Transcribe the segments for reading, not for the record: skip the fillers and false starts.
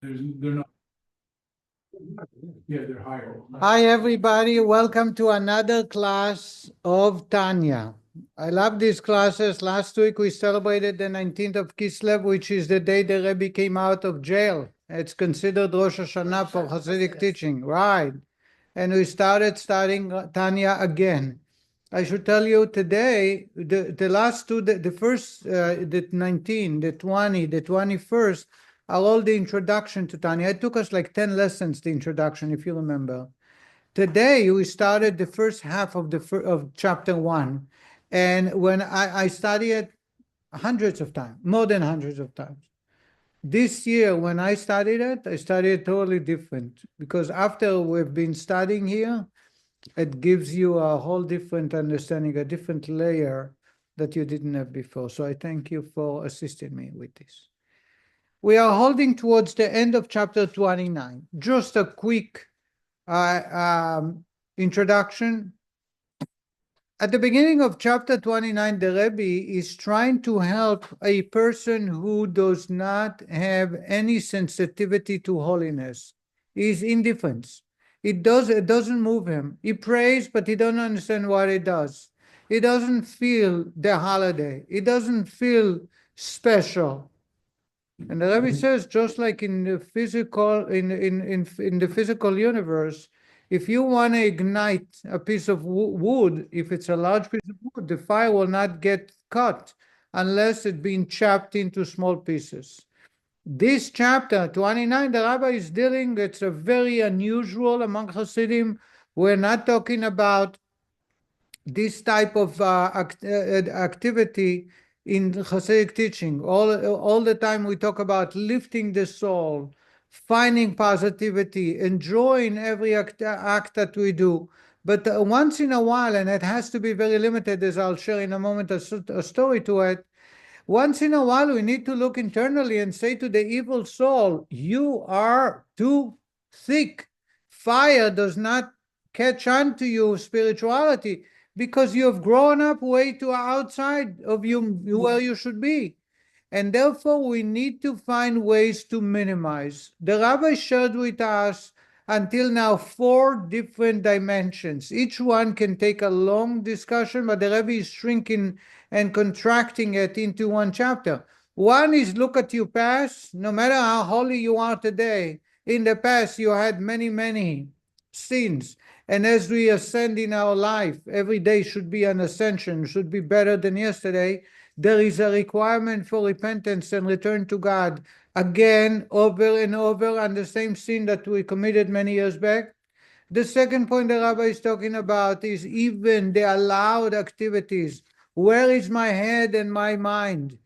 They're not. Yeah, they're higher. Hi, everybody. Welcome to another class of Tanya. I love these classes. Last week, we celebrated the 19th of Kislev, which is the day the Rebbe came out of jail. It's considered Rosh Hashanah for Hasidic teaching, right? And we started studying Tanya again. I should tell you today, the last two, the first, the 19, the 20, the 21st, are all the introduction to Tanya. It took us like 10 lessons, the introduction, if you remember. Today, we started the first half of chapter 1. And when I studied it hundreds of times, more than hundreds of times. This year, when I studied it totally different. Because after we've been studying here, it gives you a whole different understanding, a different layer that you didn't have before. So I thank you for assisting me with this. We are holding towards the end of chapter 29. Just a quick introduction. At the beginning of chapter 29, the Rebbe is trying to help a person who does not have any sensitivity to holiness. He's indifferent. It doesn't move him. He prays, but he doesn't understand what he does. He doesn't feel the holiday. He doesn't feel special. And the Rebbe says, just like in the physical, in the physical universe, if you want to ignite a piece of wood, if it's a large piece of wood, the fire will not get cut unless it's been chopped into small pieces. This chapter 29, the Rabbi is dealing, it's a very unusual among Hasidim. We're not talking about this type of activity in Hasidic teaching. All the time we talk about lifting the soul, finding positivity, enjoying every act that we do. But once in a while, and it has to be very limited, as I'll share in a moment a story to it, once in a while we need to look internally and say to the evil soul, you are too thick. Fire does not catch on to you, spirituality, because you have grown up way too outside of you where you should be. And therefore, we need to find ways to minimize. The Rabbi shared with us until now 4 different dimensions. Each one can take a long discussion, but the Rabbi is shrinking and contracting it into one chapter. One is look at your past. No matter how holy you are today, in the past you had many, many sins. And as we ascend in our life, every day should be an ascension, should be better than yesterday. There is a requirement for repentance and return to God again, over and over on the same sin that we committed many years back. The second point the Rabbi is talking about is even the allowed activities. Where is my head and my mind?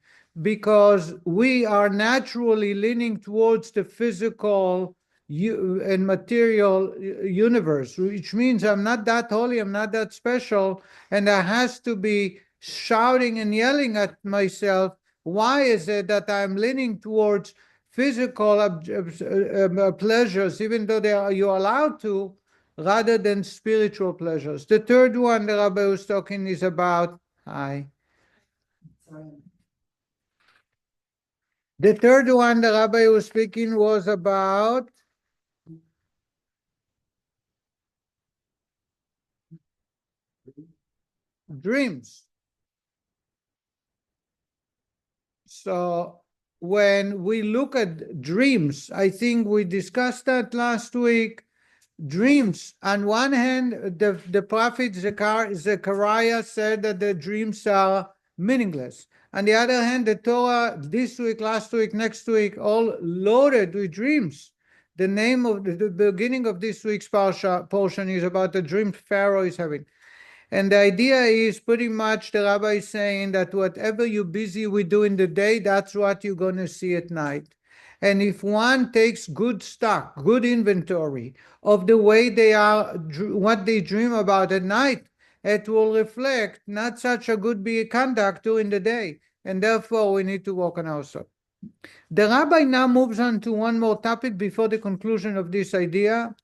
Because we are naturally leaning towards the physical and material universe, which means I'm not that holy, I'm not that special, and I has to be shouting and yelling at myself, why is it that I'm leaning towards physical pleasures, even though you're allowed to, rather than spiritual pleasures? The third one the Rabbi was talking is about, the third one the Rabbi was speaking was about dreams. So when we look at dreams, I think we discussed that last week. Dreams, on one hand, the prophet Zechariah said that the dreams are meaningless. On the other hand, the Torah this week, last week, next week, all loaded with dreams. The name of the beginning of this week's portion is about the dream Pharaoh is having. And the idea is pretty much the Rabbi is saying that whatever you're busy with doing the day, that's what you're going to see at night. And if one takes good stock, good inventory of the way they are, what they dream about at night, it will reflect not such a good conduct during the day. And therefore, we need to work on ourselves. The Rabbi now moves on to one more topic before the conclusion of this idea,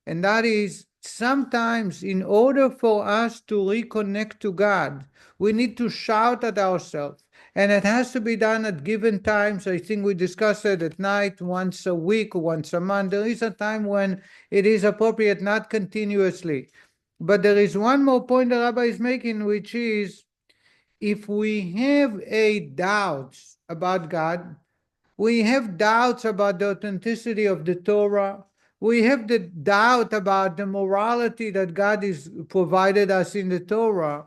and that is sometimes in order for us to reconnect to God, we need to shout at ourselves And it has to be done at given times. I think we discussed it at night, once a week, once a month. There is a time when it is appropriate, not continuously. But there is one more point the Rabbi is making, which is if we have a doubt about God, we have doubts about the authenticity of the Torah. We have the doubt about the morality that God has provided us in the Torah.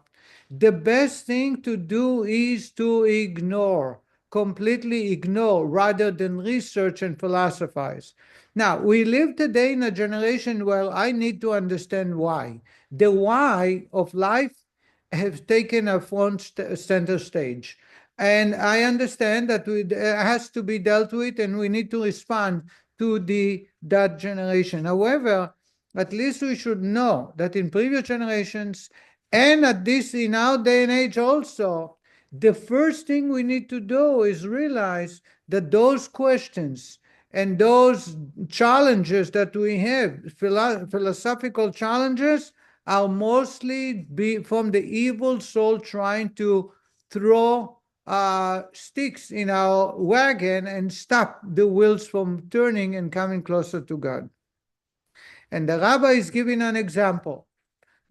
The best thing to do is to ignore, completely ignore, rather than research and philosophize. Now, we live today in a generation where I need to understand why. The why of life has taken a center stage. And I understand that it has to be dealt with, and we need to respond to that generation. However, at least we should know that in previous generations, and in our day and age also, the first thing we need to do is realize that those questions and those challenges that we have, philosophical challenges, are mostly from the evil soul trying to throw sticks in our wagon and stop the wheels from turning and coming closer to God. And the Rabbi is giving an example.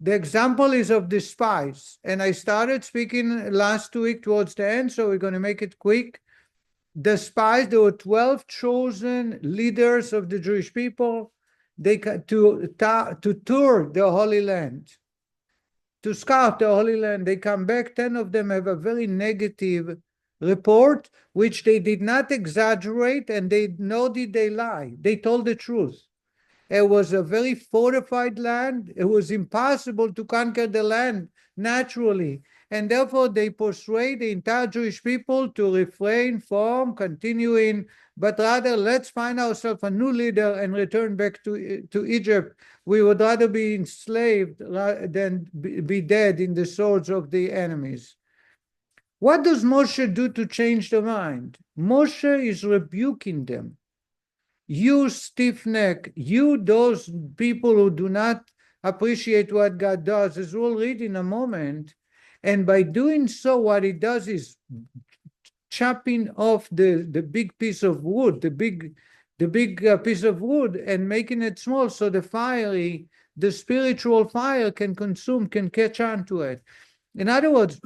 The example is of the spies. And I started speaking last week towards the end, so we're going to make it quick. The spies, there were 12 chosen leaders of the Jewish people to tour the Holy Land, to scout the Holy Land. They come back, 10 of them have a very negative report, which they did not exaggerate, and nor did they lie. They told the truth. It was a very fortified land. It was impossible to conquer the land naturally. And therefore, they persuade the entire Jewish people to refrain from continuing, but rather, let's find ourselves a new leader and return back to Egypt. We would rather be enslaved than be dead in the swords of the enemies. What does Moshe do to change their mind? Moshe is rebuking them. You stiff-neck, you those people who do not appreciate what God does, as we'll read in a moment. And by doing so, what he does is chopping off the big piece of wood, the big piece of wood, and making it small so the spiritual fire can catch on to it. In other words,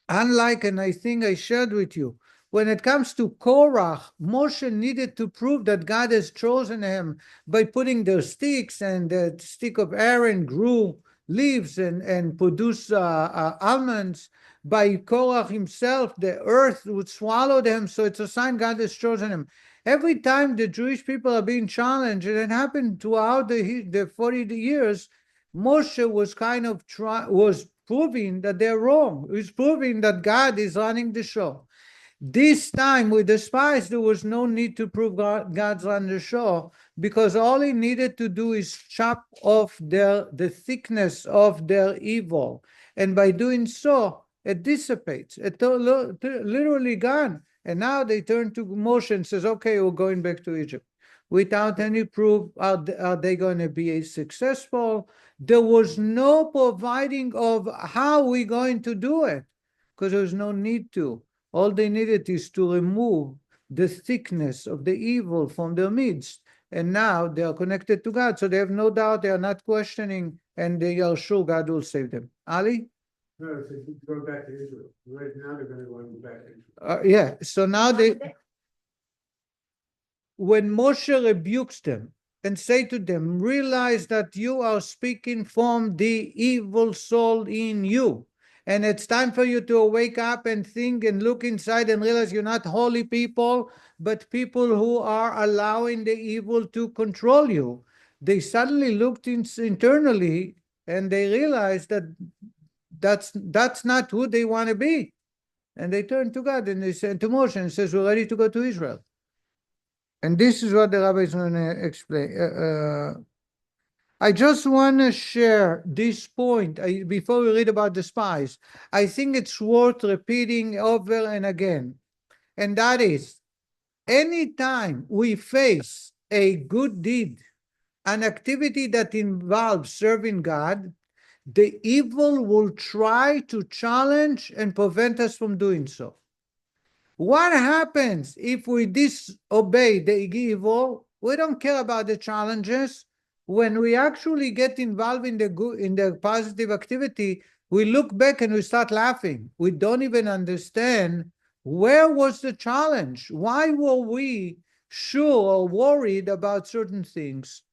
unlike, and I think I shared with you, when it comes to Korach, Moshe needed to prove that God has chosen him by putting their sticks, and the stick of Aaron grew leaves and produced almonds. By Korach himself, the earth would swallow them, so it's a sign God has chosen him. Every time the Jewish people are being challenged, and it happened throughout the 40 years, Moshe was was proving that they're wrong. He was proving that God is running the show. This time with the spies, there was no need to prove God's on the show, because all he needed to do is chop off the thickness of their evil. And by doing so, it dissipates. It's literally gone. And now they turn to Moshe and says, okay, we're going back to Egypt. Without any proof, are they going to be successful? There was no providing of how we're going to do it, because there was no need to. All they needed is to remove the thickness of the evil from their midst. And now they are connected to God. So they have no doubt, they are not questioning, and they are sure God will save them. Ali? No, so go back to Israel. Right now they're going to go back to Israel. Yeah, so now when Moshe rebukes them and say to them, realize that you are speaking from the evil soul in you. And it's time for you to wake up and think and look inside and realize you're not holy people, but people who are allowing the evil to control you. They suddenly looked internally, and they realized that that's not who they want to be. And they turned to God, and they said to Moshe and says, we're ready to go to Israel. And this is what the rabbi is going to explain. I just want to share this point before we read about the spies. I think it's worth repeating over and again. And that is, anytime we face a good deed, an activity that involves serving God, the evil will try to challenge and prevent us from doing so. What happens if we disobey the evil? We don't care about the challenges. When we actually get involved in the positive activity, we look back and we start laughing. We don't even understand where was the challenge. Why were we sure or worried about certain things?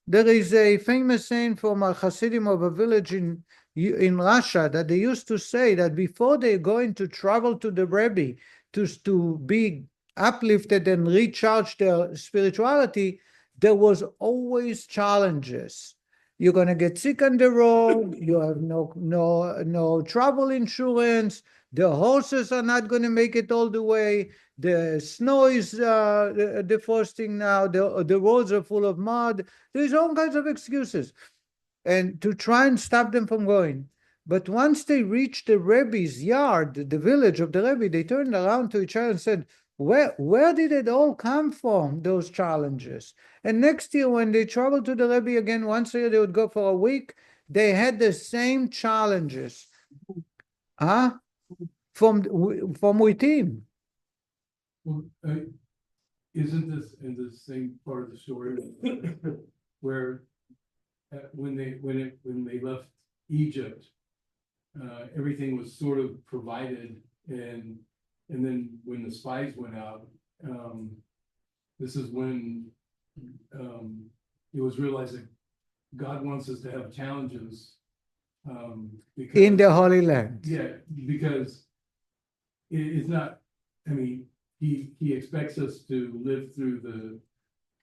There is a famous saying from a Hasidim of a village in Russia that they used to say that before they're going to travel to the Rebbe to be uplifted and recharge their spirituality, there was always challenges. You're going to get sick on the road. You have no travel insurance. The horses are not going to make it all the way. The snow is defrosting now. The roads are full of mud. There's all kinds of excuses, and to try and stop them from going. But once they reached the Rebbe's yard, the village of the Rebbe, they turned around to each other and said, where did it all come from, those challenges? And next year, when they traveled to the Rebbe again, once a year they would go for a week, they had the same challenges. From within. Well, isn't this in the same part of the story where when they left Egypt, everything was sort of provided, and then when the spies went out, this is when it was realized that God wants us to have challenges In the Holy Land. Yeah, because it's not, I mean, he expects us to live through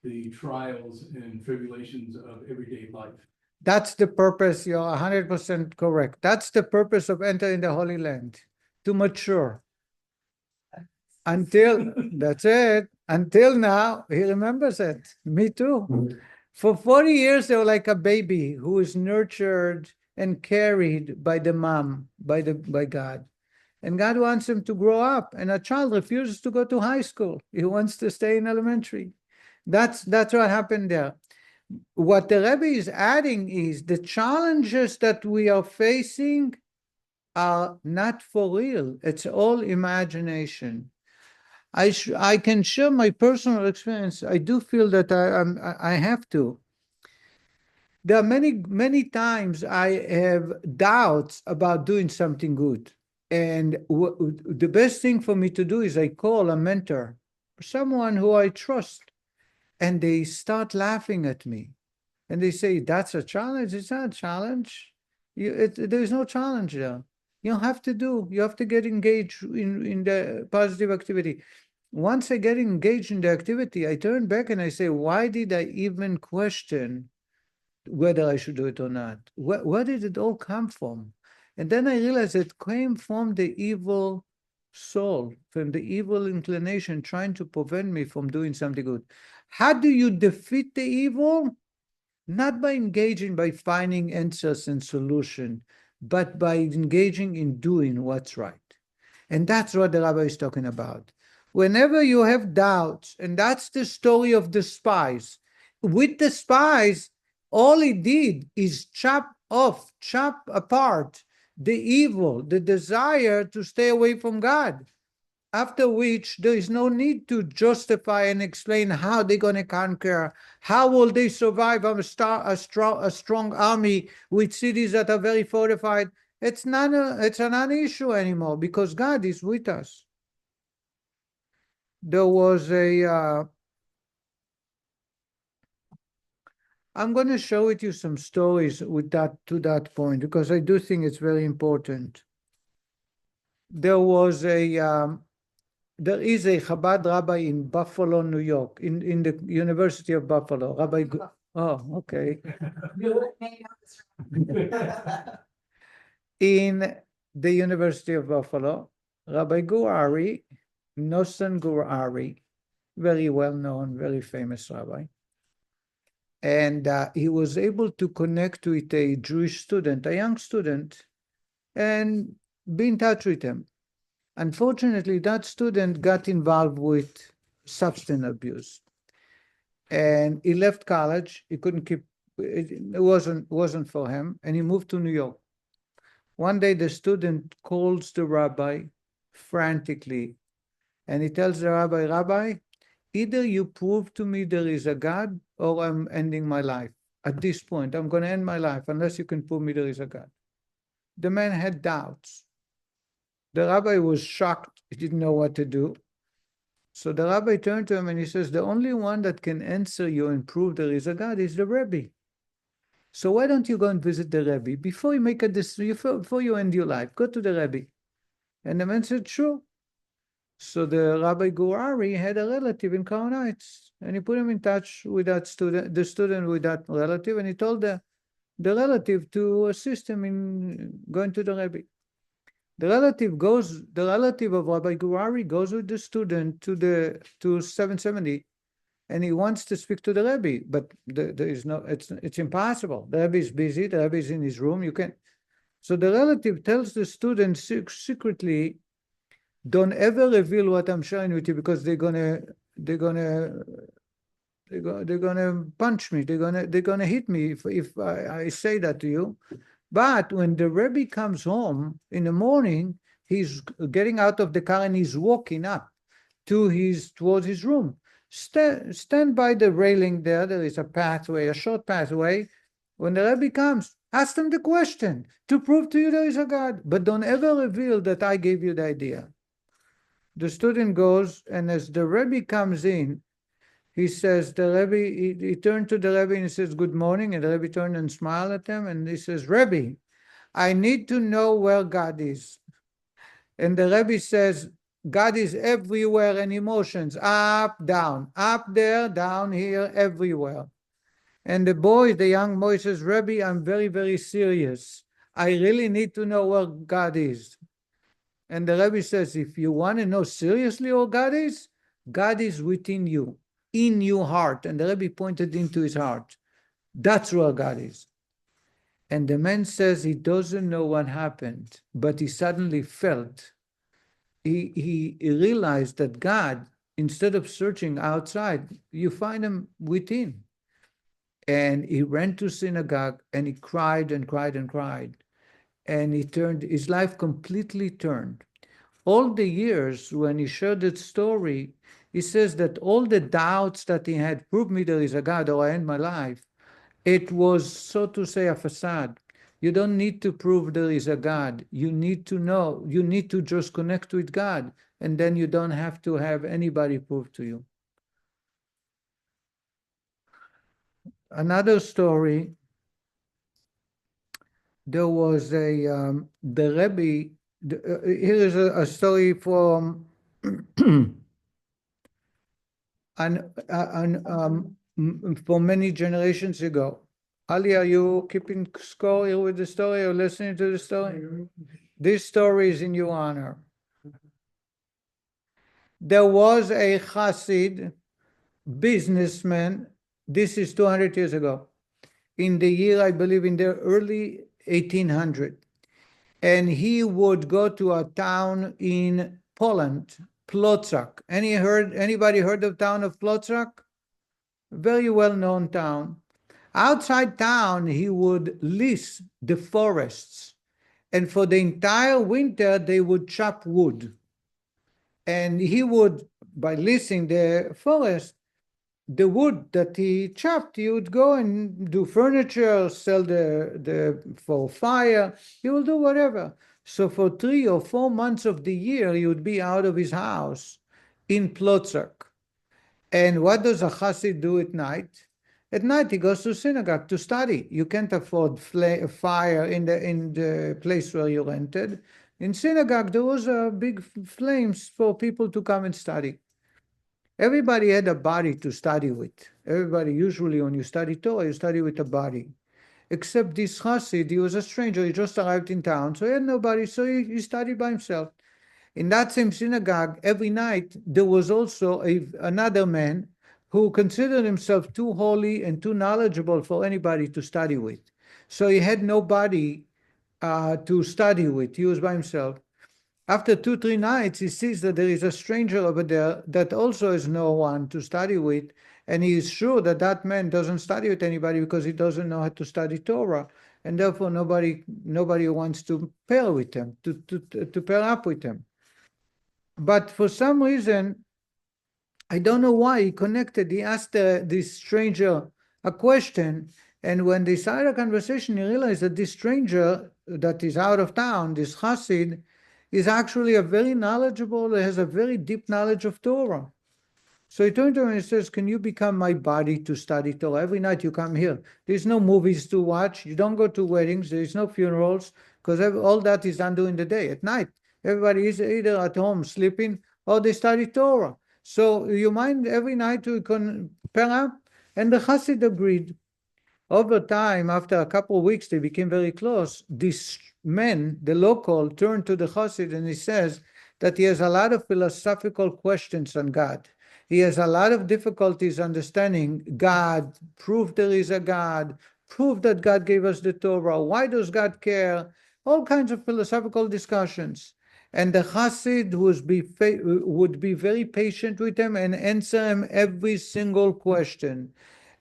the trials and tribulations of everyday life. That's the purpose. You're 100% correct. That's the purpose of entering the Holy Land, to mature. That's it. Until now, he remembers it. Me too. For 40 years, they were like a baby who is nurtured and carried by the mom, by God. And God wants him to grow up. And a child refuses to go to high school. He wants to stay in elementary. That's what happened there. What the Rebbe is adding is the challenges that we are facing are not for real. It's all imagination. I can share my personal experience. I do feel that I have to. There are many times I have doubts about doing something good. And the best thing for me to do is I call a mentor, someone who I trust, and they start laughing at me. And they say, that's a challenge. It's not a challenge. There's no challenge there. You have to get engaged in the positive activity. Once I get engaged in the activity, I turn back and I say, why did I even question whether I should do it or not? Where did it all come from? And then I realized it came from the evil soul, from the evil inclination trying to prevent me from doing something good. How do you defeat the evil? Not by engaging, by finding answers and solution, but by engaging in doing what's right. And that's what the Rabbi is talking about. Whenever you have doubts, and that's the story of the spies. With the spies, all he did is chop apart the evil, the desire to stay away from God. After which there is no need to justify and explain how they're going to conquer, how will they survive a strong army with cities that are very fortified. It's a non-issue anymore because God is with us. There was I'm going to show you some stories to that point because I do think it's very important. There is a Chabad rabbi in Buffalo, New York, in the University of Buffalo. Rabbi. Oh, okay. In the University of Buffalo, Rabbi Gurari, Nosson Gurari, very well known, very famous rabbi. And he was able to connect with a Jewish student, a young student, and be in touch with him. Unfortunately, that student got involved with substance abuse. And he left college. He couldn't keep it. It wasn't for him. And he moved to New York. One day, the student calls the rabbi frantically And he tells the rabbi, Rabbi, either you prove to me there is a God or I'm ending my life. At this point, I'm going to end my life unless you can prove me there is a God. The man had doubts. The rabbi was shocked. He didn't know what to do. So the rabbi turned to him and he says, the only one that can answer you and prove there is a God is the Rebbe. So why don't you go and visit the Rebbe before you make a decision, before you end your life? Go to the Rebbe. And the man said, sure. So the Rabbi Gurari had a relative in Crown Heights, and he put him in touch with that student, the student with that relative, and he told the relative to assist him in going to the Rebbe. The relative of Rabbi Gurari goes with the student to 770, and he wants to speak to the Rebbe, but there is no, it's impossible. The Rebbe is busy, the Rebbe is in his room, you can't. So the relative tells the student secretly, don't ever reveal what I'm sharing with you because they're gonna punch me. They're gonna hit me if I say that to you. But when the Rebbe comes home in the morning, he's getting out of the car and he's walking up towards his room. Stand by the railing there. There is a pathway, a short pathway. When the Rebbe comes, ask them the question to prove to you there is a God, but don't ever reveal that I gave you the idea. The student goes, and as the Rebbe comes in, he says, he turned to the Rebbe and he says, good morning. And the Rebbe turned and smiled at him. And he says, Rebbe, I need to know where God is. And the Rebbe says, God is everywhere in emotions, up, down, up there, down here, everywhere. And the young boy says, Rebbe, I'm very, very serious. I really need to know where God is. And the Rebbe says, if you want to know seriously where God is within you, in your heart. And the Rebbe pointed into his heart. That's where God is. And the man says he doesn't know what happened, but he suddenly felt, he realized that God, instead of searching outside, you find him within. And he ran to synagogue and he cried and cried and cried. And his life completely turned. All the years when he shared that story, he says that all the doubts that he had, prove me there is a God or I end my life, it was, so to say, a facade. You don't need to prove there is a God. You need to know, you need to just connect with God, and then you don't have to have anybody prove to you. Another story, there was the Rebbe, here is a story from for many generations ago. Ali, are you keeping score here with the story or listening to the story? This story is in your honor. There was a Chassid, businessman, this is 200 years ago, in the year, I believe, in the early 1800. And he would go to a town in Poland, Plotzak. Anybody heard of the town of Plotzak? Very well-known town. Outside town, he would lease the forests. And for the entire winter, they would chop wood. And he would, by leasing the forest, the wood that he chopped, he would go and do furniture, sell for fire. He will do whatever. So for 3 or 4 months of the year, he would be out of his house in Plotzak. And what does a Chassid do at night? At night, he goes to synagogue to study. You can't afford fire in the place where you rented. In synagogue, there was a big flames for people to come and study. Everybody had a body to study with. Everybody, usually when you study Torah, you study with a body. Except this Chassid, he was a stranger. He just arrived in town, so he had nobody, so he studied by himself. In that same synagogue, every night, there was also another man who considered himself too holy and too knowledgeable for anybody to study with. So he had nobody to study with. He was by himself. After 2-3 nights, he sees that there is a stranger over there that also has no one to study with, and he is sure that that man doesn't study with anybody because he doesn't know how to study Torah, and therefore nobody wants to pair with him, to pair up with him. But for some reason, I don't know why he connected. He asked this stranger a question, and when they started a conversation, he realized that this stranger that is out of town, this Chassid, is actually a very knowledgeable, has a very deep knowledge of Torah. So he turned to him and he says, "Can you become my body to study Torah? Every night you come here. There's no movies to watch. You don't go to weddings. There's no funerals, because all that is done during the day. At night, everybody is either at home sleeping or they study Torah. So you mind every night to pair up?" And the Chassid agreed. Over time, after a couple of weeks, they became very close. This man, the local, turned to the Chassid and he says that he has a lot of philosophical questions on God. He has a lot of difficulties understanding God, prove there is a God, prove that God gave us the Torah, why does God care? All kinds of philosophical discussions. And the Chassid would be very patient with him and answer him every single question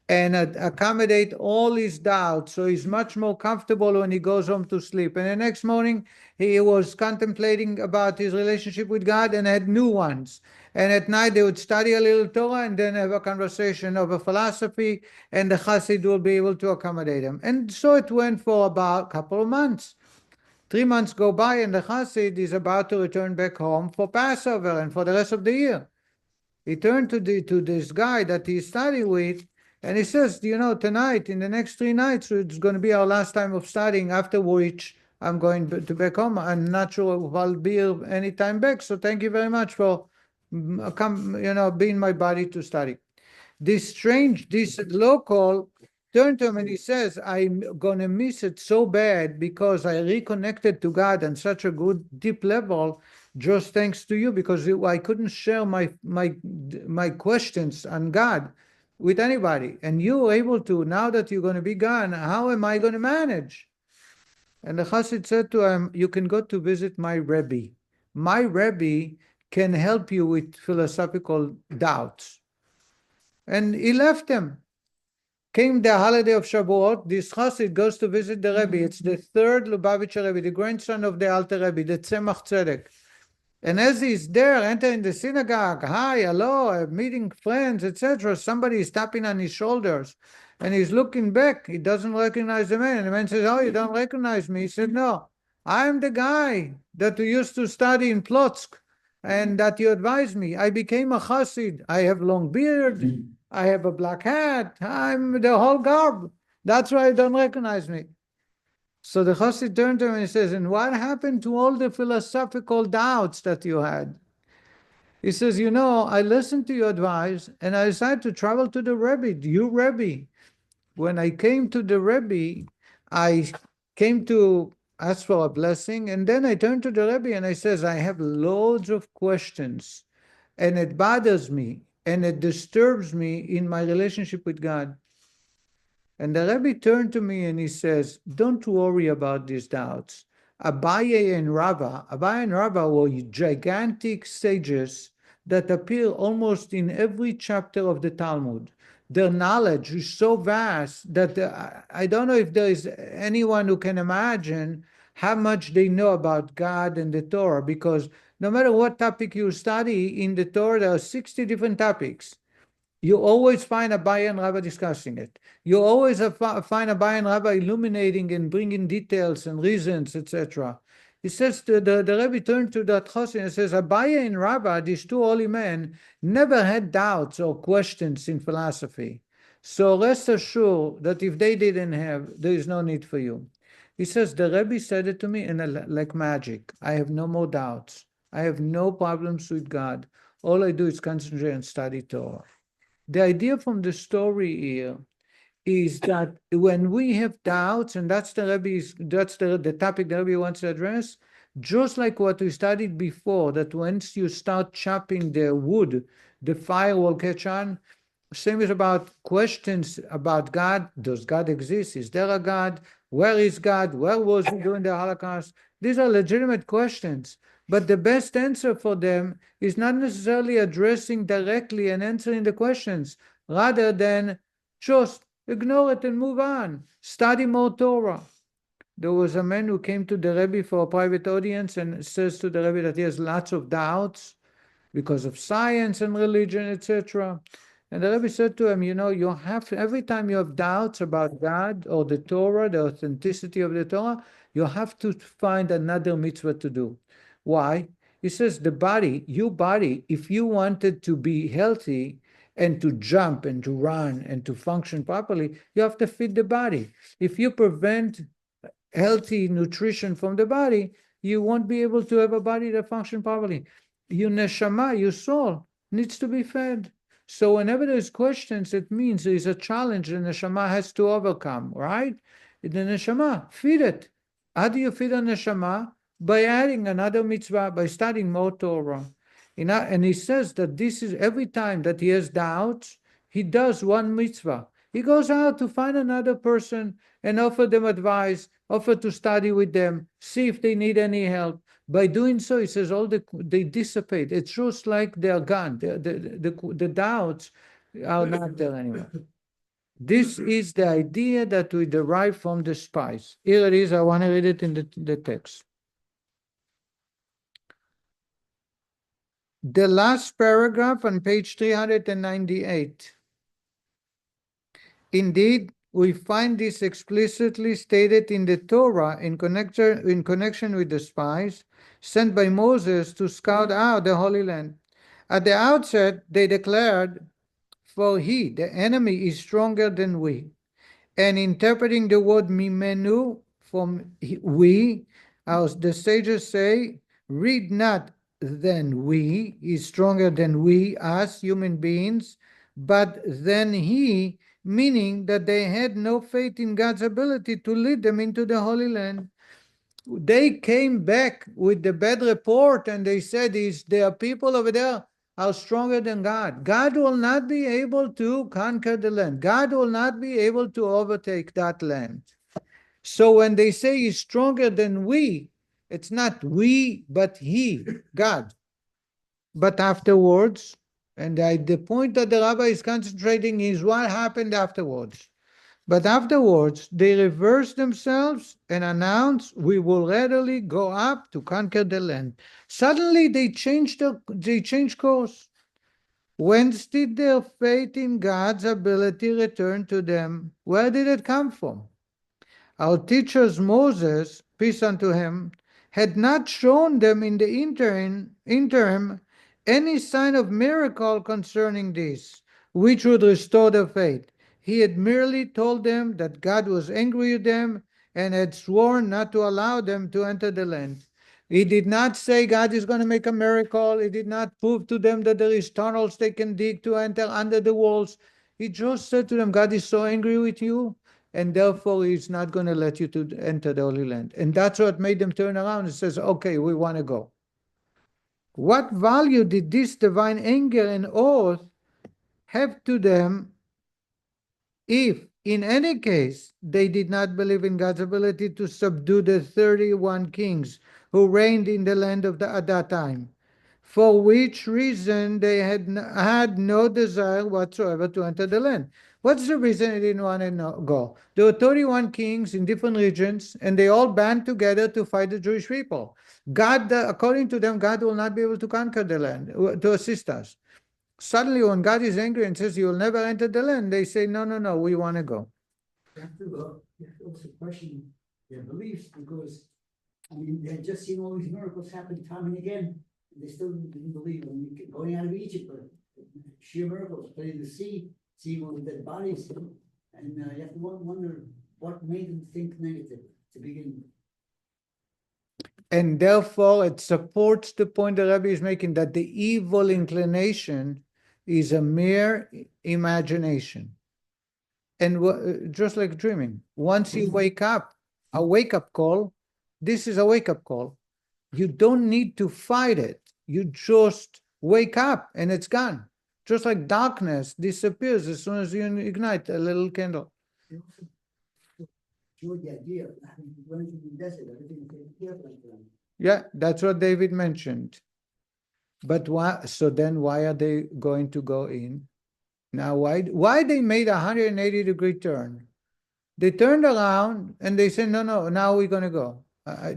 and accommodate all his doubts, so he's much more comfortable when he goes home to sleep. And the next morning, he was contemplating about his relationship with God and had new ones. And at night, they would study a little Torah and then have a conversation over philosophy, and the Chassid will be able to accommodate him. And so it went for about a couple of months. 3 months go by, and the Chassid is about to return back home for Passover and for the rest of the year. He turned to this guy that he's studying with, and he says, tonight, in the next 3 nights, it's going to be our last time of studying, after which I'm going to back home. I'm not sure if I'll be here anytime back, so thank you very much for being my body to study. This local turned to him and he says, "I'm going to miss it so bad because I reconnected to God on such a good, deep level, just thanks to you, because I couldn't share my questions on God with anybody. And you were able to. Now that you're going to be gone, how am I going to manage?" And the Chassid said to him, "You can go to visit my Rebbe. My Rebbe can help you with philosophical doubts." And he left him. Came the holiday of Shavuot. This Chassid goes to visit the Rebbe. It's the third Lubavitcher Rebbe, the grandson of the Alter Rebbe, the Tzemach Tzedek. And as he's there, entering the synagogue, hi, hello, meeting friends, etc., somebody is tapping on his shoulders. And he's looking back. He doesn't recognize the man. And the man says, "Oh, you don't recognize me?" He said, "No, I'm the guy that you used to study in Plotsk and that you advised me. I became a Chassid. I have long beard. I have a black hat. I'm the whole garb. That's why you don't recognize me." So the Chassid turned to him and he says, "And what happened to all the philosophical doubts that you had?" He says, "I listened to your advice and I decided to travel to the Rebbe, your Rebbe. When I came to the Rebbe, I came to ask for a blessing, and then I turned to the Rebbe and I says, I have loads of questions and it bothers me and it disturbs me in my relationship with God." And the Rebbe turned to me and he says, "Don't worry about these doubts. Abaye and Rava were gigantic sages that appear almost in every chapter of the Talmud. Their knowledge is so vast that I don't know if there is anyone who can imagine how much they know about God and the Torah, because no matter what topic you study in the Torah, there are 60 different topics. You always find Abaye and Rava discussing it. You always find Abaye and Rava illuminating and bringing details and reasons, etc. He says, the Rebbe turned to that Chassid and says, Abaye and Rava, these two holy men, never had doubts or questions in philosophy. So rest assured that if they didn't have, there is no need for you. He says, the Rebbe said it to me like magic. I have no more doubts. I have no problems with God. All I do is concentrate and study Torah. The idea from the story here is that when we have doubts, and that's the topic the Rebbe wants to address, just like what we studied before, that once you start chopping the wood, the fire will catch on. Same is about questions about God. Does God exist? Is there a God? Where is God? Where was he during the Holocaust? These are legitimate questions. But the best answer for them is not necessarily addressing directly and answering the questions, rather than just ignore it and move on. Study more Torah. There was a man who came to the Rebbe for a private audience and says to the Rebbe that he has lots of doubts because of science and religion, etc. And the Rebbe said to him, you have, every time you have doubts about God or the Torah, the authenticity of the Torah, you have to find another mitzvah to do. Why? He says the body, your body, if you wanted to be healthy and to jump and to run and to function properly, you have to feed the body. If you prevent healthy nutrition from the body, you won't be able to have a body that functions properly. Your neshama, your soul, needs to be fed. So whenever there's questions, it means there is a challenge the neshama has to overcome, right? The neshama, feed it. How do you feed a neshama? By adding another mitzvah, by studying more Torah. And he says that this is every time that he has doubts, he does one mitzvah. He goes out to find another person and offer them advice, offer to study with them, see if they need any help. By doing so, he says, they dissipate. It's just like they're gone. The doubts are not there anymore. This is the idea that we derive from the spice. Here it is. I want to read it in the text. The last paragraph on page 398. Indeed, we find this explicitly stated in the Torah in connection with the spies sent by Moses to scout out the Holy Land. At the outset, they declared, "For he, the enemy, is stronger than we." And interpreting the word mimenu from we, as the sages say, read not than we, is stronger than we, us human beings, but than he, meaning that they had no faith in God's ability to lead them into the Holy Land. They came back with the bad report and they said, there are people over there are stronger than God. God will not be able to conquer the land. God will not be able to overtake that land. So when they say he's stronger than we, it's not we, but he, God. But afterwards, and the point that the rabbi is concentrating is what happened afterwards. But afterwards, they reversed themselves and announced, "We will readily go up to conquer the land." Suddenly, they changed course. Whence did their faith in God's ability return to them? Where did it come from? Our teachers Moses, peace unto him, had not shown them in the interim any sign of miracle concerning this, which would restore their faith. He had merely told them that God was angry with them and had sworn not to allow them to enter the land. He did not say God is going to make a miracle. He did not prove to them that there is tunnels they can dig to enter under the walls. He just said to them, God is so angry with you, and therefore he's not going to let you to enter the Holy Land. And that's what made them turn around and says, okay, we want to go. What value did this divine anger and oath have to them if, in any case, they did not believe in God's ability to subdue the 31 kings who reigned in the land at that time, for which reason they had no desire whatsoever to enter the land? What's the reason they didn't want to go? There were 31 kings in different regions, and they all band together to fight the Jewish people. God, according to them, God will not be able to conquer the land, to assist us. Suddenly, when God is angry and says, you will never enter the land, they say, no, we want to go. You have to also question their beliefs, because, they had just seen all these miracles happen time and again. They still didn't believe. Going out of Egypt, sheer miracles, splitting the sea, seeing all the dead bodies. And you have to wonder what made them think negative to begin with. And therefore, it supports the point the Rabbi is making, that the evil inclination is a mere imagination. And just like dreaming, once you wake up, a wake-up call, this is a wake-up call. You don't need to fight it. You just wake up and it's gone. Just like darkness disappears as soon as you ignite a little candle. They also enjoyed the idea of running through the desert, everything was taken care of. Yeah, that's what David mentioned. But why? So then why are they going to go in? Now, why they made a 180-degree turn? They turned around and they said, no, now we're going to go.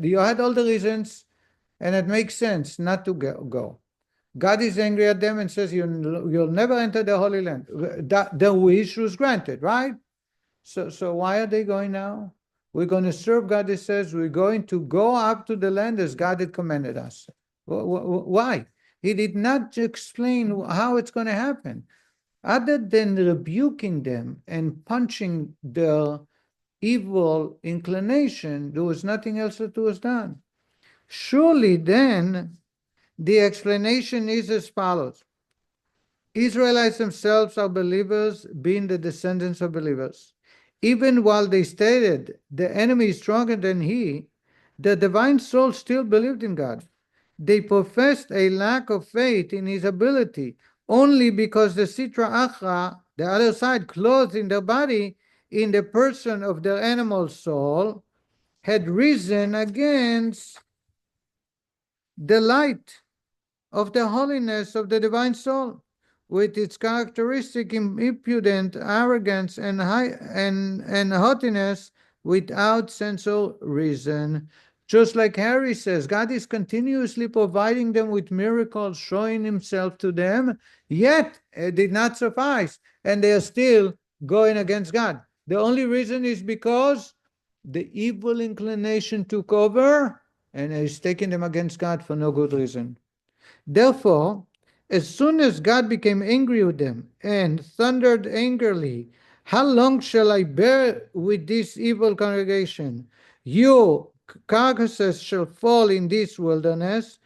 You had all the reasons, and it makes sense not to go. God is angry at them and says, you'll never enter the Holy Land. The wish was granted, right? So why are they going now? We're going to serve God, it says, we're going to go up to the land as God had commanded us. Why? He did not explain how it's going to happen. Other than rebuking them and punching their evil inclination, there was nothing else that was done. Surely then, the explanation is as follows. Israelites themselves are believers, being the descendants of believers. Even while they stated the enemy is stronger than he, the divine soul still believed in God. They professed a lack of faith in his ability only because the Sitra Achra, the other side, clothed in their body in the person of their animal soul, had risen against the light of the holiness of the divine soul, with its characteristic impudent arrogance and haughtiness without sense or reason. Just like Harry says, God is continuously providing them with miracles, showing himself to them, yet it did not suffice, and they are still going against God. The only reason is because the evil inclination took over and is taking them against God for no good reason. Therefore, as soon as God became angry with them and thundered angrily, how long shall I bear with this evil congregation? Your carcasses shall fall in this wilderness.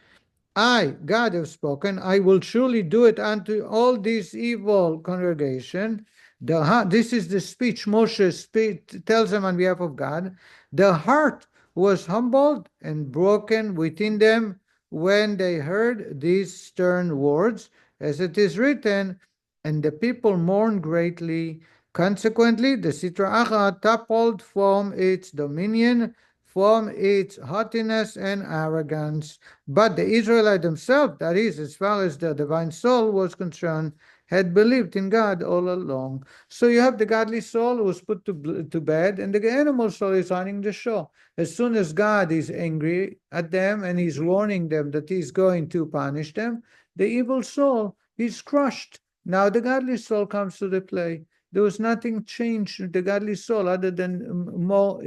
I, God, have spoken. I will surely do it unto all this evil congregation. This is the speech Moshe tells them on behalf of God. The heart was humbled and broken within them when they heard these stern words, as it is written, and the people mourned greatly. Consequently, the Sitra Achra toppled from its dominion, from its haughtiness and arrogance. But the Israelites themselves, that is, as far as their divine soul was concerned, had believed in God all along. So you have the godly soul who was put to bed, and the animal soul is running the show. As soon as God is angry at them and he's warning them that he's going to punish them, the evil soul is crushed. Now the godly soul comes to the play. There was nothing changed with the godly soul other than more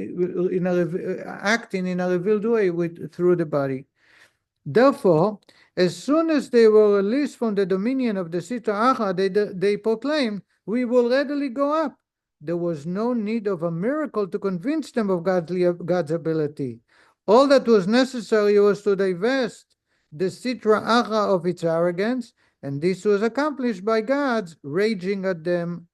acting in a revealed way through the body. Therefore, as soon as they were released from the dominion of the Sitra Achra, they proclaimed, we will readily go up. There was no need of a miracle to convince them of God's ability. All that was necessary was to divest the Sitra Achra of its arrogance, and this was accomplished by God's raging at them.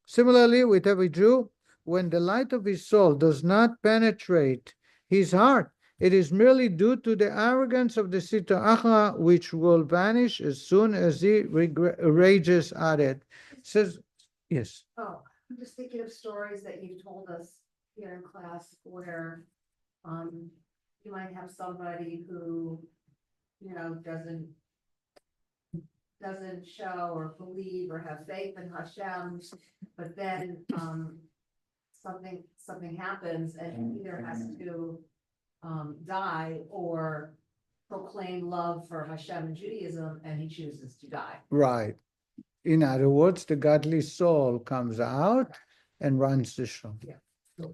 Similarly, with every Jew, when the light of his soul does not penetrate his heart, it is merely due to the arrogance of the Sitra Achra, which will vanish as soon as he rages at it. Says, yes. Oh, I'm just thinking of stories that you've told us here in class where you might have somebody who, doesn't show or believe or have faith in Hashem, but then something happens and he either has to die or proclaim love for Hashem and Judaism, and he chooses to die. Right. In other words, the godly soul comes out and runs the show. Yeah.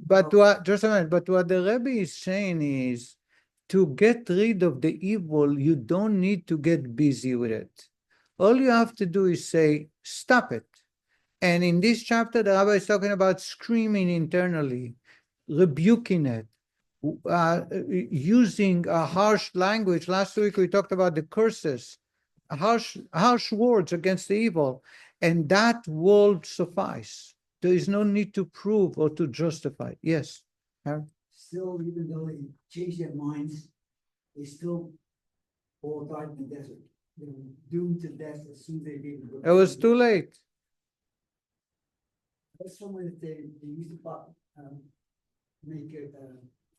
But just a minute, but what the Rebbe is saying is, to get rid of the evil, you don't need to get busy with it. All you have to do is say, stop it. And in this chapter, the Rabbi is talking about screaming internally, rebuking it, using a harsh language. Last week, we talked about the curses, harsh words against the evil, and that will suffice. There is no need to prove or to justify. Yes. Aaron? Still, even though they changed their minds, they still all died in the desert. They were doomed to death as soon as they gave It was too late. That's someone that they used to make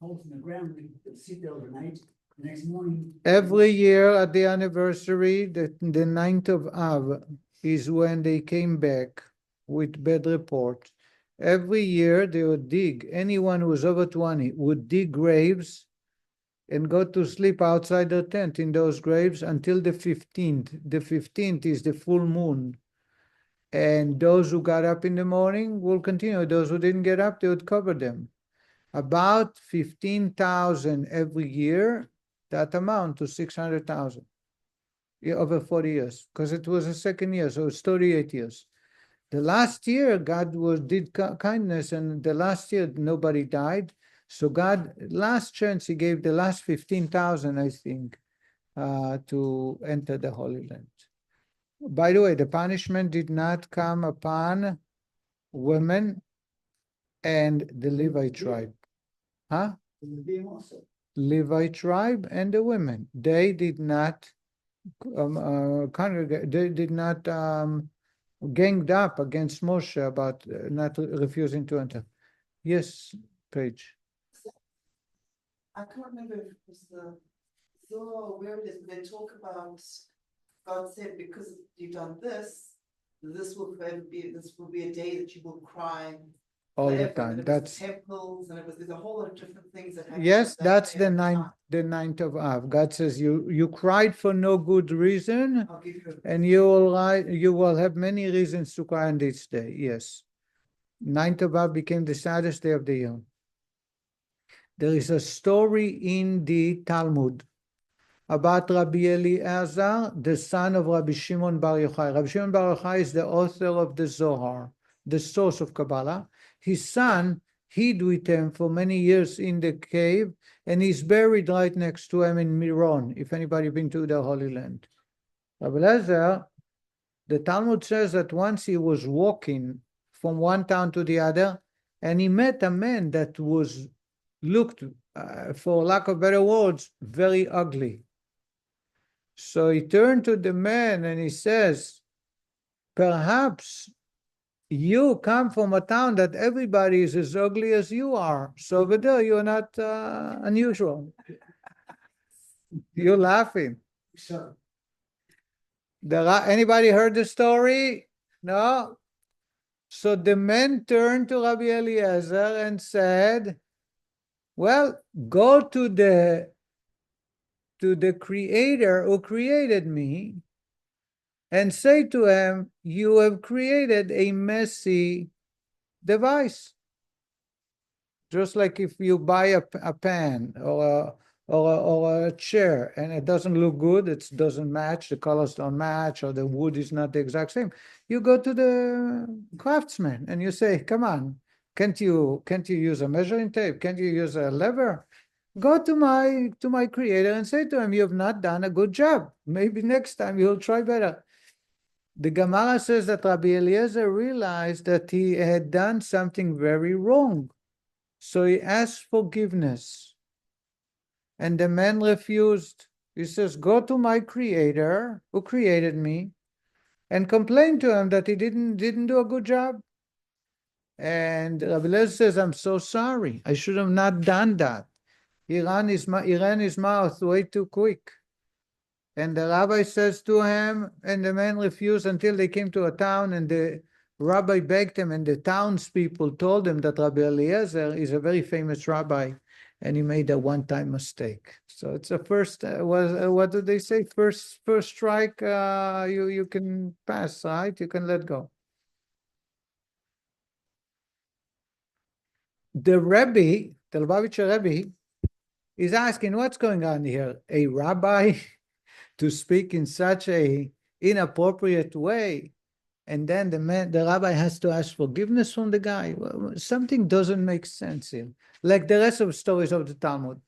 holes in the ground and sit there overnight. The next morning. Every year at the anniversary, the 9th of Av, is when they came back with bad report. Every year they would dig, anyone who was over 20 would dig graves and go to sleep outside the tent in those graves until the 15th. The 15th is the full moon. And those who got up in the morning will continue. Those who didn't get up, they would cover them. About 15,000 every year, that amount to 600,000 over 40 years, because it was the second year, so it's 38 years. The last year, God did kindness, and the last year, nobody died. So God, last chance, he gave the last 15,000, I think, to enter the Holy Land. By the way, the punishment did not come upon women and the Levite tribe. Huh? Levite tribe and the women. They did not congregate, they did not ganged up against Moshe about not refusing to enter. Yes, Paige. I can't remember if it was the Zohar or where it is, but they talk about God said, because you've done this, this will be a day that you will cry All the forever. time. And it was That's the temples, and there's a whole lot of different things that happen. yes, that that's day the every ninth, time. the 9th of Av. God says you cried for no good reason, I'll give you and you will have many reasons to cry on this day. Yes. 9th of Av became the saddest day of the year. There is a story in the Talmud about Rabbi Eliezer, the son of Rabbi Shimon Bar Yochai. Rabbi Shimon Bar Yochai is the author of the Zohar, the source of Kabbalah. His son hid with him for many years in the cave, and he's buried right next to him in Miron, if anybody been to the Holy Land. Rabbi Eliezer, the Talmud says that once he was walking from one town to the other, and he met a man that looked, for lack of better words, very ugly. So he turned to the man and he says, perhaps you come from a town that everybody is as ugly as you are. So over there, you're not unusual. You're laughing. So, Anybody heard the story? No? So the man turned to Rabbi Eliezer and said, well, go to the creator who created me and say to him, you have created a messy device. Just like if you buy a pen or a chair and it doesn't look good, it doesn't match, the colors don't match, or the wood is not the exact same. You go to the craftsman and you say, come on, can't you use a measuring tape? Can't you use a lever? Go to my creator and say to him, you have not done a good job. Maybe next time you'll try better. The Gemara says that Rabbi Eliezer realized that he had done something very wrong. So he asked forgiveness. And the man refused. He says, go to my creator who created me and complain to him that he didn't do a good job. And Rabbi Eliezer says, I'm so sorry. I should have not done that. He ran his mouth way too quick. And the rabbi says to him, and the man refused until they came to a town, and the rabbi begged him, and the townspeople told him that Rabbi Eliezer is a very famous rabbi, and he made a one-time mistake. So it's a first, what do they say? First strike, you can pass, right? You can let go. The Rebbe, the Lubavitcher Rebbe, is asking, what's going on here? A rabbi to speak in such a inappropriate way, and then the rabbi has to ask forgiveness from the guy. Well, something doesn't make sense here. Like the rest of the stories of the Talmud.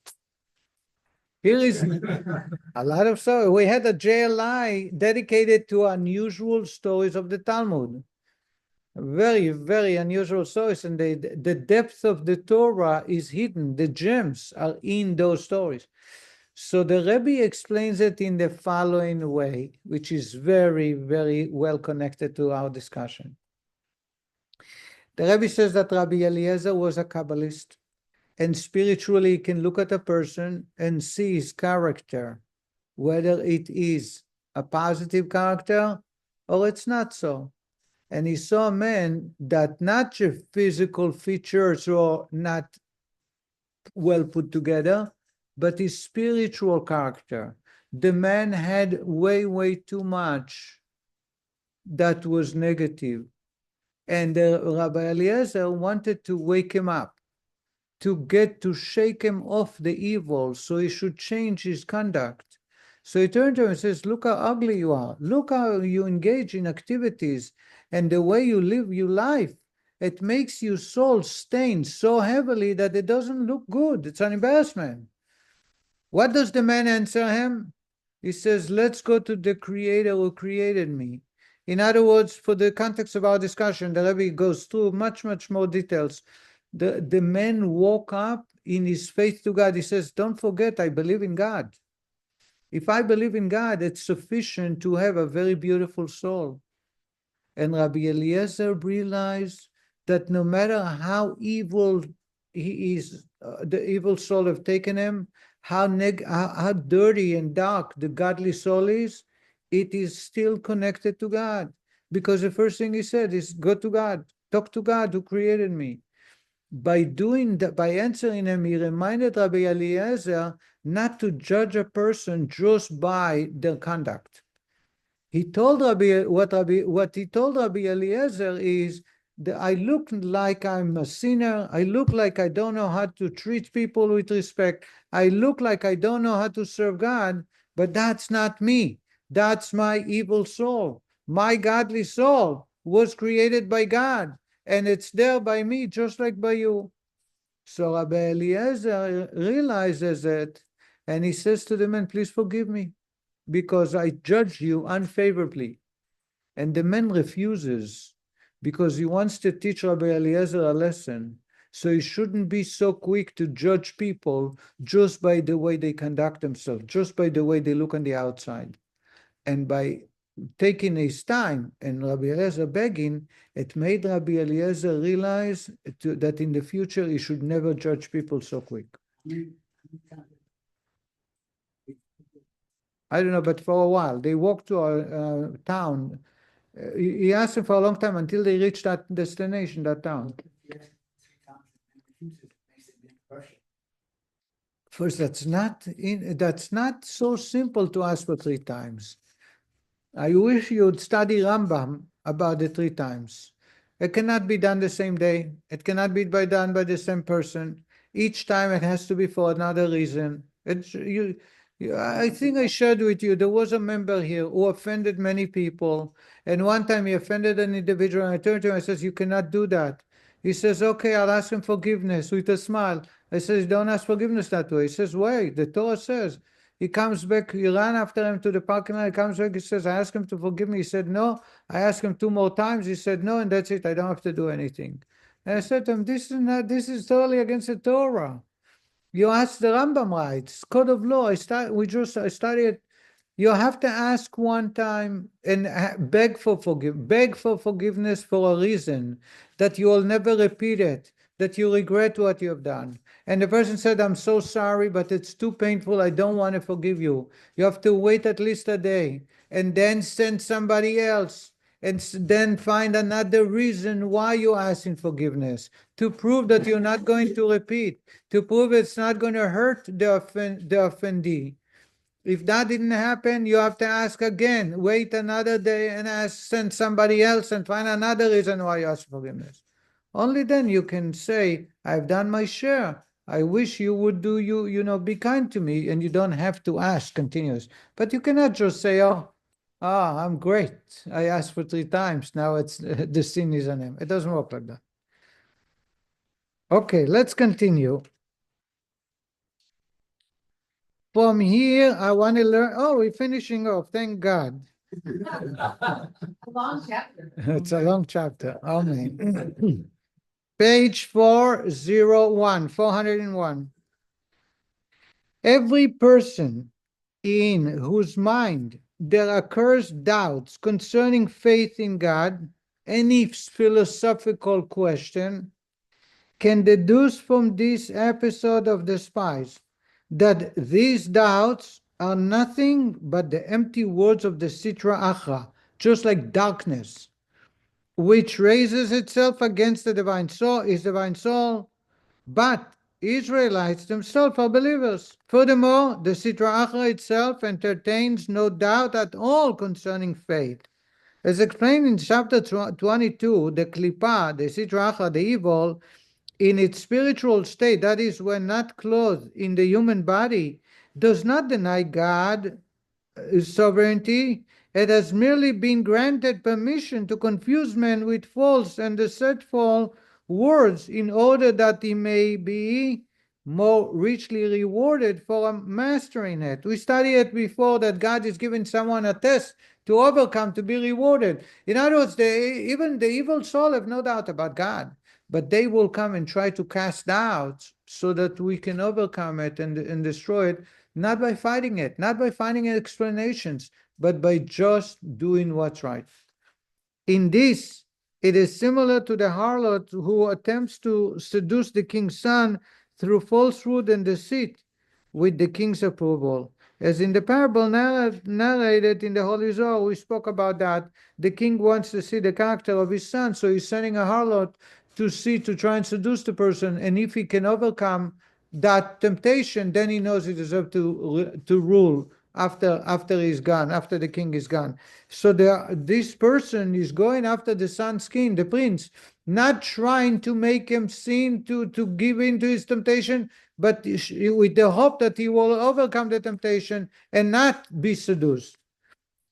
Here is a lot of stories. We had a JLI dedicated to unusual stories of the Talmud. Very, very unusual stories, and the depth of the Torah is hidden. The gems are in those stories. So the Rebbe explains it in the following way, which is very, very well connected to our discussion. The Rebbe says that Rabbi Eliezer was a Kabbalist, and spiritually he can look at a person and see his character, whether it is a positive character or it's not so. And he saw a man that not just physical features were not well put together, but his spiritual character. The man had way, way too much that was negative. And Rabbi Eliezer wanted to wake him up, to shake him off the evil, so he should change his conduct. So he turned to him and says, look how ugly you are. Look how you engage in activities and the way you live your life. It makes your soul stain so heavily that it doesn't look good. It's an embarrassment. What does the man answer him? He says, let's go to the Creator who created me. In other words, for the context of our discussion, the Rebbe goes through much, much more details. The man woke up in his faith to God. He says, don't forget, I believe in God. If I believe in God, it's sufficient to have a very beautiful soul. And Rabbi Eliezer realized that no matter how evil he is, the evil soul have taken him, how dirty and dark the godly soul is, it is still connected to God. Because the first thing he said is, go to God, talk to God who created me. By doing that, by answering him, he reminded Rabbi Eliezer not to judge a person just by their conduct. He told what he told Rabbi Eliezer is that I look like I'm a sinner. I look like I don't know how to treat people with respect. I look like I don't know how to serve God, but that's not me. That's my evil soul. My godly soul was created by God, and it's there by me, just like by you. So Rabbi Eliezer realizes it, and he says to the man, please forgive me, because I judged you unfavorably. And the man refuses, because he wants to teach Rabbi Eliezer a lesson. So he shouldn't be so quick to judge people just by the way they conduct themselves, just by the way they look on the outside. And by taking his time and Rabbi Eliezer begging, it made Rabbi Eliezer realize that in the future he should never judge people so quick. I don't know, but for a while, they walked to a town. He asked him for a long time until they reached that destination, that town. First, that's not so simple to ask for 3 times. I wish you'd study Rambam about the 3 times. It cannot be done the same day. It cannot be done by the same person. Each time it has to be for another reason. I think I shared with you, there was a member here who offended many people. And one time he offended an individual, and I turned to him and I says, you cannot do that. He says, okay, I'll ask him forgiveness with a smile. I says, don't ask forgiveness that way. He says, wait, the Torah says. He comes back, he ran after him to the parking lot, he comes back, he says, I asked him to forgive me. He said, no. I asked him 2 more times. He said, no, and that's it. I don't have to do anything. And I said to him, this is totally against the Torah. You ask the Rambam rights, code of law. I studied. You have to ask one time and beg for forgiveness for a reason, that you will never repeat it, that you regret what you have done. And the person said, I'm so sorry, but it's too painful. I don't want to forgive you. You have to wait at least a day and then send somebody else and then find another reason why you're asking forgiveness, to prove that you're not going to repeat, to prove it's not going to hurt the offendee. If that didn't happen, you have to ask again, wait another day and send somebody else and find another reason why you ask forgiveness. Only then you can say, I've done my share. I wish you would be kind to me, and you don't have to ask continuous. But you cannot just say, I'm great. I asked for 3 times. Now it's the sin is on him. It doesn't work like that. Okay, let's continue. From here, I want to learn. Oh, we're finishing off. Thank God. A long chapter. It's a long chapter. Amen. Page 401. Every person in whose mind there occurs doubts concerning faith in God, any philosophical question, can deduce from this episode of the spies that these doubts are nothing but the empty words of the Sitra Achra, just like darkness, which raises itself against the divine soul, but Israelites themselves are believers. Furthermore, the Sitra Achra itself entertains no doubt at all concerning faith. As explained in chapter 22, the Klippa, the Sitra Achra, the evil, in its spiritual state, that is, when not clothed in the human body, does not deny God sovereignty. It has merely been granted permission to confuse men with false and deceitful words in order that he may be more richly rewarded for mastering it. We studied it before that God is giving someone a test to overcome to be rewarded. In other words, even the evil soul have no doubt about God, but they will come and try to cast doubts so that we can overcome it and destroy it, not by fighting it, not by finding explanations, but by just doing what's right. In this, it is similar to the harlot who attempts to seduce the king's son through falsehood and deceit with the king's approval. As in the parable narrated in the Holy Zohar, we spoke about that. The king wants to see the character of his son, so he's sending a harlot to try and seduce the person, and if he can overcome that temptation, then he knows he deserves to rule after he's gone, after the king is gone. So this person is going after the son's king, the prince, not trying to make him sin to give in to his temptation, but with the hope that he will overcome the temptation and not be seduced.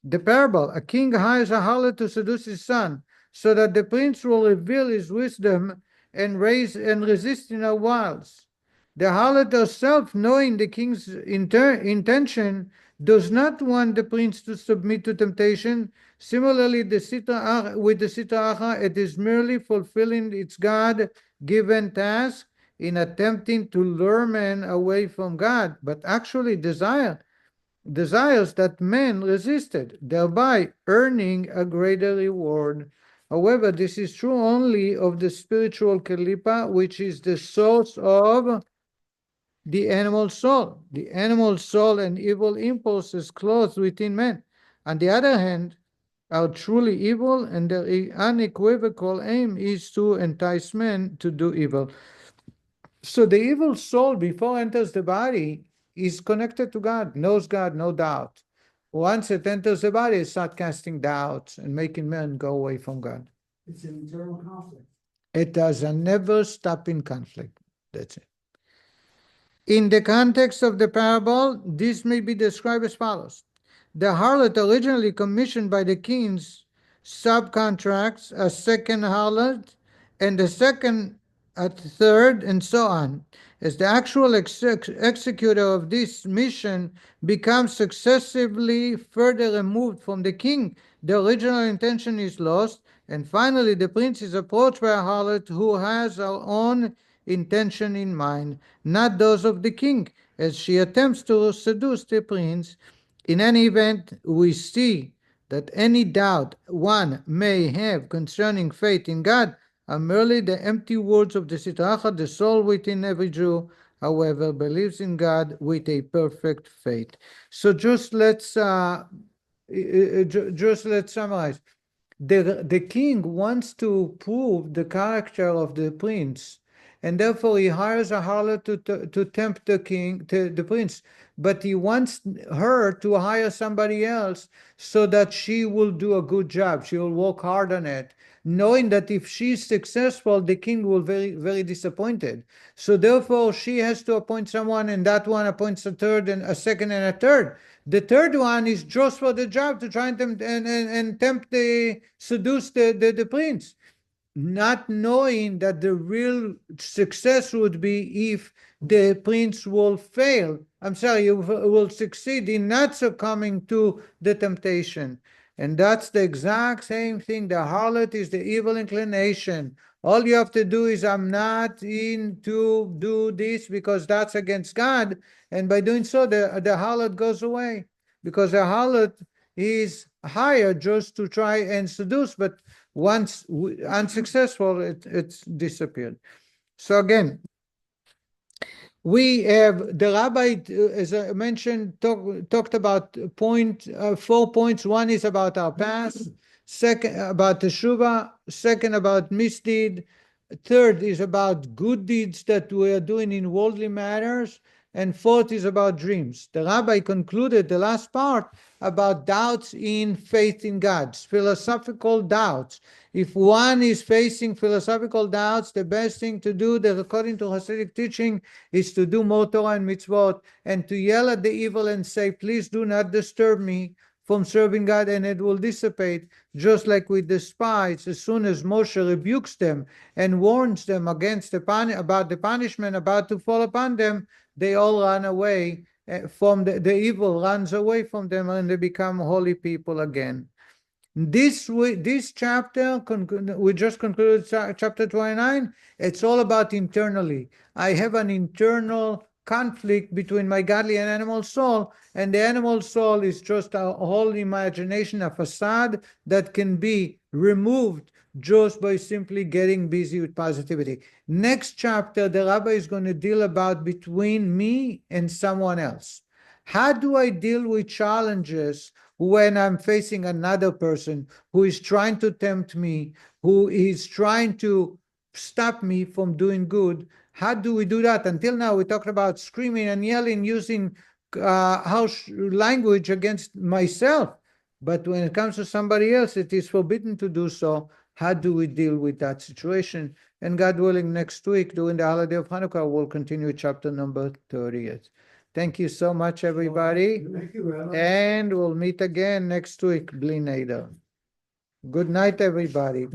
The parable: a king hires a harlot to seduce his son, so that the prince will reveal his wisdom and resist in her wiles. The harlot herself, knowing the king's intention, does not want the prince to submit to temptation. Similarly, with the Sitra Achra, it is merely fulfilling its God-given task in attempting to lure men away from God, but actually desires that men resisted, thereby earning a greater reward. However, this is true only of the spiritual Kalipa, which is the source of the animal soul. The animal soul and evil impulses clothed within men, on the other hand, are truly evil, and their unequivocal aim is to entice men to do evil. So the evil soul, before it enters the body, is connected to God, knows God, no doubt. Once it enters the body, it starts casting doubts and making men go away from God. It's an internal conflict. It does a never-stopping conflict. That's it. In the context of the parable, this may be described as follows. The harlot, originally commissioned by the kings, subcontracts a second harlot, and the second a third, and so on. As the actual executor of this mission becomes successively further removed from the king, the original intention is lost, and finally the prince is approached by a harlot who has her own intention in mind, not those of the king, as she attempts to seduce the prince. In any event, we see that any doubt one may have concerning faith in God are merely the empty words of the Sitra Achra. The soul within every Jew, however, believes in God with a perfect faith. So just let's summarize. The king wants to prove the character of the prince, and therefore he hires a harlot to tempt the prince. But he wants her to hire somebody else so that she will do a good job. She will work hard on it, knowing that if she's successful, the king will be very disappointed. So therefore, she has to appoint someone, and that one appoints a third, and a second, and a third. The third one is just for the job to try and seduce the prince, not knowing that the real success would be if the prince will will succeed in not succumbing to the temptation. And that's the exact same thing. The harlot is the evil inclination. All you have to do is, I'm not in to do this because that's against God. And by doing so, the harlot goes away, because the harlot is hired just to try and seduce, but once unsuccessful, it's disappeared. So again, we have the rabbi, as I mentioned, talked about 4 points. One is about our past, second about teshuvah, second about misdeed, Third is about good deeds that we are doing in worldly matters. And fourth is about dreams. The rabbi concluded the last part about doubts in faith in God, philosophical doubts. If one is facing philosophical doubts, the best thing to do, according to Hasidic teaching, is to do more Torah and mitzvot and to yell at the evil and say, please do not disturb me from serving God, and it will dissipate, just like with the spies. As soon as Moshe rebukes them and warns them against about the punishment about to fall upon them, they all run away from the evil runs away from them, and they become holy people again. This chapter, we just concluded chapter 29. It's all about internally. I have an internal conflict between my godly and animal soul, and the animal soul is just a whole imagination, a facade that can be removed just by simply getting busy with positivity. Next chapter, the rabbi is going to deal about between me and someone else. How do I deal with challenges when I'm facing another person who is trying to tempt me, who is trying to stop me from doing good? How do we do that? Until now, we talked about screaming and yelling, using harsh language against myself. But when it comes to somebody else, it is forbidden to do so. How do we deal with that situation? And God willing, next week, during the holiday of Hanukkah, we'll continue chapter number 30th. Thank you so much, everybody. Thank you, Rabbi. And we'll meet again next week, Bli Neder. Good night, everybody.